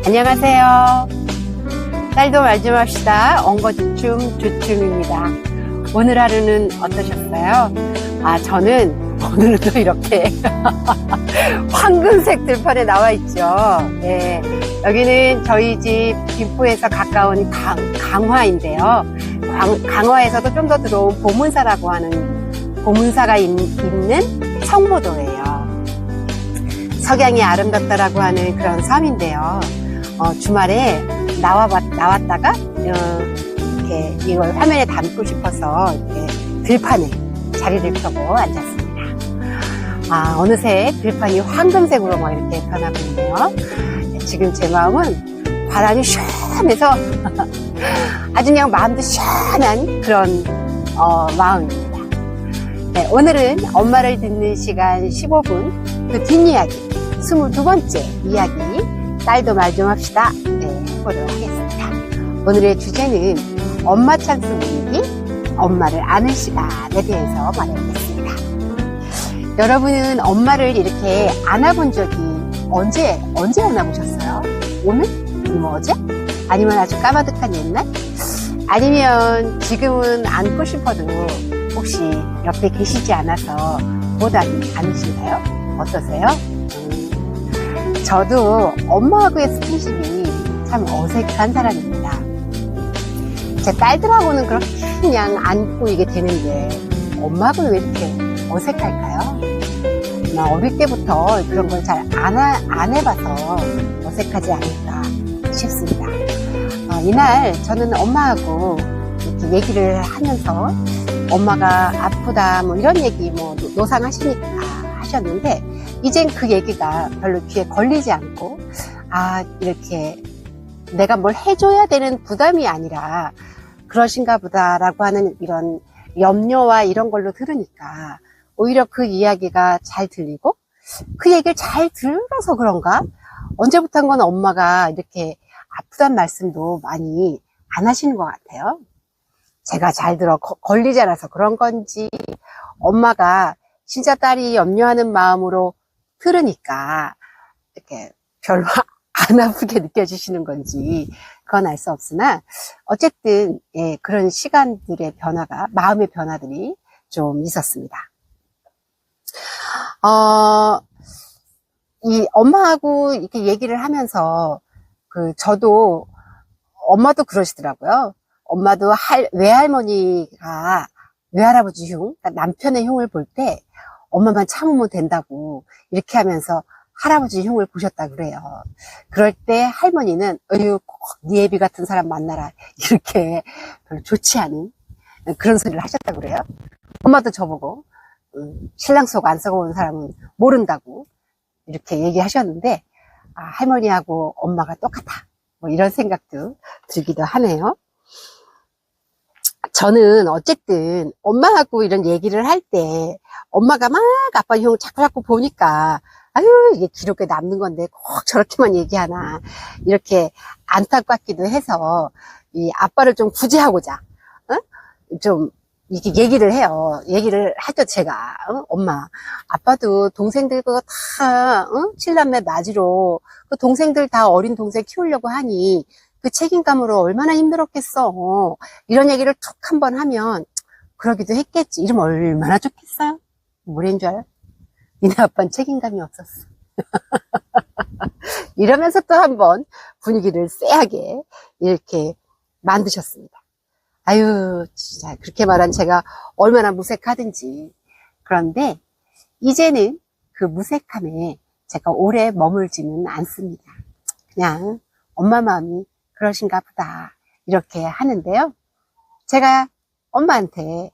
안녕하세요. 딸도 말 좀 합시다. 엉거주춤 주춤입니다. 오늘 하루는 어떠셨어요? 저는 오늘도 이렇게 황금색 들판에 나와 있죠. 네, 여기는 저희 집 김포에서 가까운 강화인데요. 강화에서도 좀 더 들어온 보문사라고 하는 보문사가 있는 성모도예요. 석양이 아름답다라고 하는 그런 섬인데요. 주말에 나왔다가 이렇게 이걸 화면에 담고 싶어서 이렇게 들판에 자리를 펴고 앉았습니다. 어느새 들판이 황금색으로 막 이렇게 변하고 있네요. 지금 제 마음은 바람이 시원해서 아주 그냥 마음도 시원한 그런 마음입니다. 네, 오늘은 엄마를 듣는 시간 15분 그 뒷이야기 22번째 이야기 딸도 말 좀 합시다. 네, 해보도록 하겠습니다. 오늘의 주제는 엄마 찬스 분위기, 엄마를 아는 시간에 대해서 말해보겠습니다. 여러분은 엄마를 이렇게 안아본 적이 언제 안아보셨어요? 오늘? 아니면 어제? 아니면 아주 까마득한 옛날? 아니면 지금은 안고 싶어도 혹시 옆에 계시지 않아서 못 안으신가요? 어떠세요? 저도 엄마하고의 스킨십이 참 어색한 사람입니다. 제 딸들하고는 그렇게 그냥 안고 이게 되는데 엄마하고는 왜 이렇게 어색할까요? 어릴 때부터 그런 걸 잘 안 해봐서 어색하지 않을까 싶습니다. 이날 저는 엄마하고 이렇게 얘기를 하면서 엄마가 아프다 뭐 이런 얘기 뭐 노상하시니까 하셨는데 이젠 그 얘기가 별로 귀에 걸리지 않고 이렇게 내가 뭘 해줘야 되는 부담이 아니라 그러신가 보다라고 하는 이런 염려와 이런 걸로 들으니까 오히려 그 이야기가 잘 들리고 그 얘기를 잘 들어서 그런가? 언제부턴가 엄마가 이렇게 아프단 말씀도 많이 안 하시는 것 같아요. 제가 잘 들어 걸리지 않아서 그런 건지 엄마가 진짜 딸이 염려하는 마음으로 들으니까 이렇게 별로 안 아프게 느껴지시는 건지 그건 알 수 없으나 어쨌든 그런 시간들의 변화가 마음의 변화들이 좀 있었습니다. 이 엄마하고 이렇게 얘기를 하면서 저도 엄마도 그러시더라고요. 엄마도 외할머니가 외할아버지 흉, 그러니까 남편의 흉을 볼 때 엄마만 참으면 된다고 이렇게 하면서 할아버지 흉을 보셨다 그래요. 그럴 때 할머니는 네 애비 같은 사람 만나라 이렇게 별로 좋지 않은 그런 소리를 하셨다 그래요. 엄마도 저보고 신랑 속 안 썩어온 사람은 모른다고 이렇게 얘기하셨는데 할머니하고 엄마가 똑같아 뭐 이런 생각도 들기도 하네요. 저는 어쨌든 엄마하고 이런 얘기를 할 때 엄마가 막 아빠 흉을 자꾸 보니까 이게 기록에 남는 건데 꼭 저렇게만 얘기하나 이렇게 안타깝기도 해서 이 아빠를 좀 구제하고자 좀 이렇게 얘기를 해요. 얘기를 하죠 제가. 엄마 아빠도 동생들과 다 칠남매 맞이로 그 동생들 다 어린 동생 키우려고 하니 그 책임감으로 얼마나 힘들었겠어. 이런 얘기를 툭 한번 하면 그러기도 했겠지. 이러면 얼마나 좋겠어요. 뭐라는 줄 알아? 니네 아빠는 책임감이 없었어. 이러면서 또 한번 분위기를 쎄하게 이렇게 만드셨습니다. 진짜 그렇게 말한 제가 얼마나 무색하든지. 그런데 이제는 그 무색함에 제가 오래 머물지는 않습니다. 그냥 엄마 마음이 그러신가 보다 이렇게 하는데요. 제가 엄마한테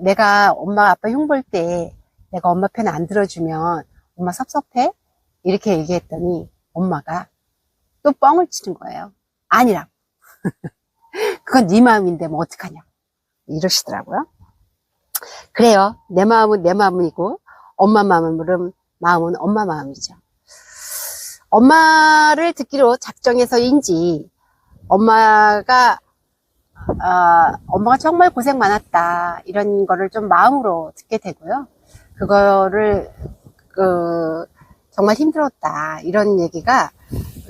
내가 엄마 아빠 흉 볼 때 내가 엄마 편 안 들어주면 엄마 섭섭해? 이렇게 얘기했더니 엄마가 또 뻥을 치는 거예요. 아니라고. 그건 네 마음인데 뭐 어떡하냐 이러시더라고요. 그래요. 내 마음은 내 마음이고 엄마 마음은 엄마 마음이죠. 엄마를 듣기로 작정해서인지 엄마가 정말 고생 많았다 이런 거를 좀 마음으로 듣게 되고요. 그거를 정말 힘들었다 이런 얘기가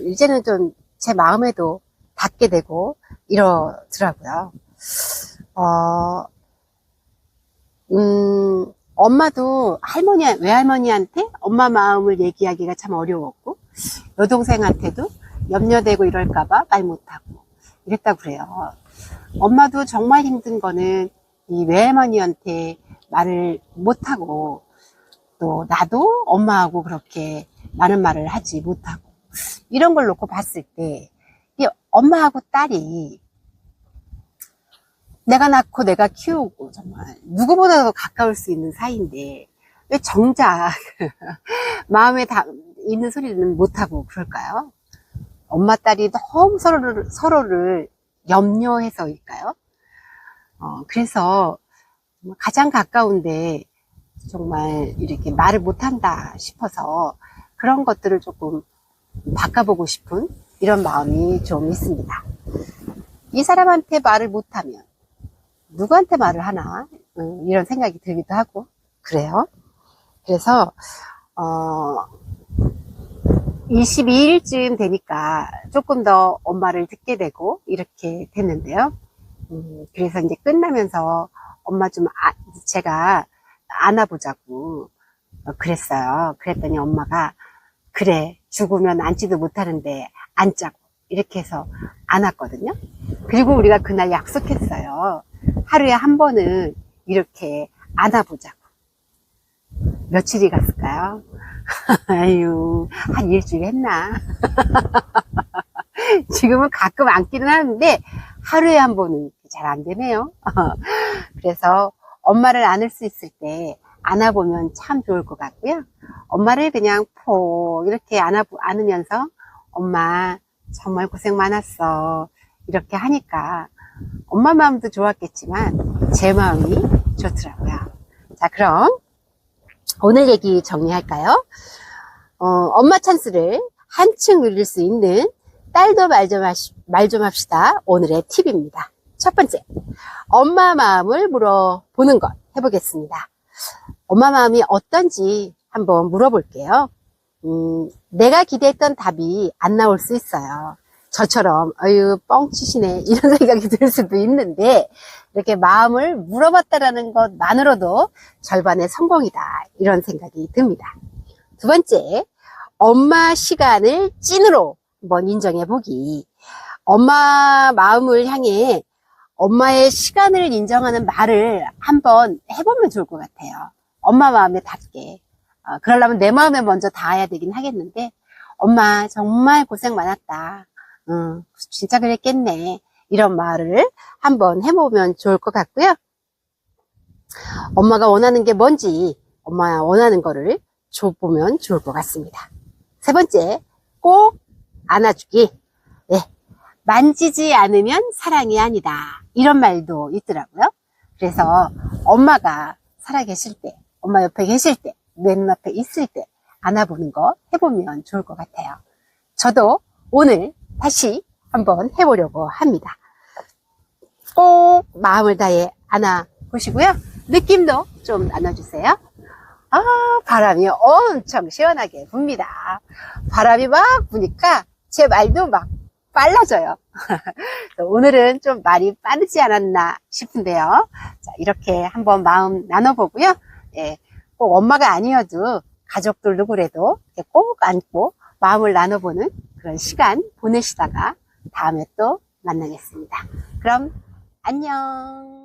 이제는 좀 제 마음에도 닿게 되고 이러더라고요. 엄마도 외할머니한테 엄마 마음을 얘기하기가 참 어려웠고, 여동생한테도 염려되고 이럴까봐 말 못하고 이랬다고 그래요. 엄마도 정말 힘든 거는 이 외할머니한테 말을 못하고, 또 나도 엄마하고 그렇게 많은 말을 하지 못하고, 이런 걸 놓고 봤을 때 이 엄마하고 딸이 내가 낳고 내가 키우고 정말 누구보다도 가까울 수 있는 사이인데 왜 정작 마음에 있는 소리는 못하고 그럴까요? 엄마 딸이 너무 서로를 염려해서일까요? 그래서 가장 가까운데 정말 이렇게 말을 못한다 싶어서 그런 것들을 조금 바꿔보고 싶은 이런 마음이 좀 있습니다. 이 사람한테 말을 못하면 누구한테 말을 하나, 이런 생각이 들기도 하고 그래요. 그래서 22일쯤 되니까 조금 더 엄마를 듣게 되고 이렇게 됐는데요. 그래서 이제 끝나면서 엄마 좀 제가 안아보자고 그랬어요. 그랬더니 엄마가 그래, 죽으면 앉지도 못하는데 앉자고 이렇게 해서 안았거든요. 그리고 우리가 그날 약속했어요. 하루에 한 번은 이렇게 안아보자고. 며칠이 갔을까요? 아유, 한 일주일 했나? 지금은 가끔 안기는 하는데 하루에 한 번은 잘 안 되네요. 그래서 엄마를 안을 수 있을 때 안아보면 참 좋을 것 같고요. 엄마를 그냥 포 이렇게 안으면서 엄마 정말 고생 많았어 이렇게 하니까 엄마 마음도 좋았겠지만 제 마음이 좋더라고요. 자, 그럼 오늘 얘기 정리할까요? 엄마 찬스를 한층 누릴 수 있는 딸도 말 좀 합시다. 오늘의 팁입니다. 첫 번째, 엄마 마음을 물어보는 것 해보겠습니다. 엄마 마음이 어떤지 한번 물어볼게요. 내가 기대했던 답이 안 나올 수 있어요. 저처럼 어유 뻥치시네 이런 생각이 들 수도 있는데 이렇게 마음을 물어봤다라는 것만으로도 절반의 성공이다 이런 생각이 듭니다. 두 번째, 엄마 시간을 찐으로 한번 인정해 보기. 엄마 마음을 향해 엄마의 시간을 인정하는 말을 한번 해보면 좋을 것 같아요. 엄마 마음에 닿게. 그러려면 내 마음에 먼저 닿아야 되긴 하겠는데, 엄마 정말 고생 많았다. 진짜 그랬겠네. 이런 말을 한번 해보면 좋을 것 같고요. 엄마가 원하는 게 뭔지, 엄마가 원하는 거를 줘보면 좋을 것 같습니다. 세 번째, 꼭 안아주기. 네. 만지지 않으면 사랑이 아니다. 이런 말도 있더라고요. 그래서 엄마가 살아계실 때, 엄마 옆에 계실 때, 내 눈앞에 있을 때 안아보는 거 해보면 좋을 것 같아요. 저도 오늘 다시 한번 해보려고 합니다. 꼭 마음을 다해 안아보시고요. 느낌도 좀 나눠주세요. 바람이 엄청 시원하게 붑니다. 바람이 막 부니까 제 말도 막 빨라져요. 오늘은 좀 말이 빠르지 않았나 싶은데요. 자, 이렇게 한번 마음 나눠보고요. 예, 꼭 엄마가 아니어도 가족들 누구래도 꼭 안고 마음을 나눠보는 그런 시간 보내시다가 다음에 또 만나겠습니다. 그럼 안녕.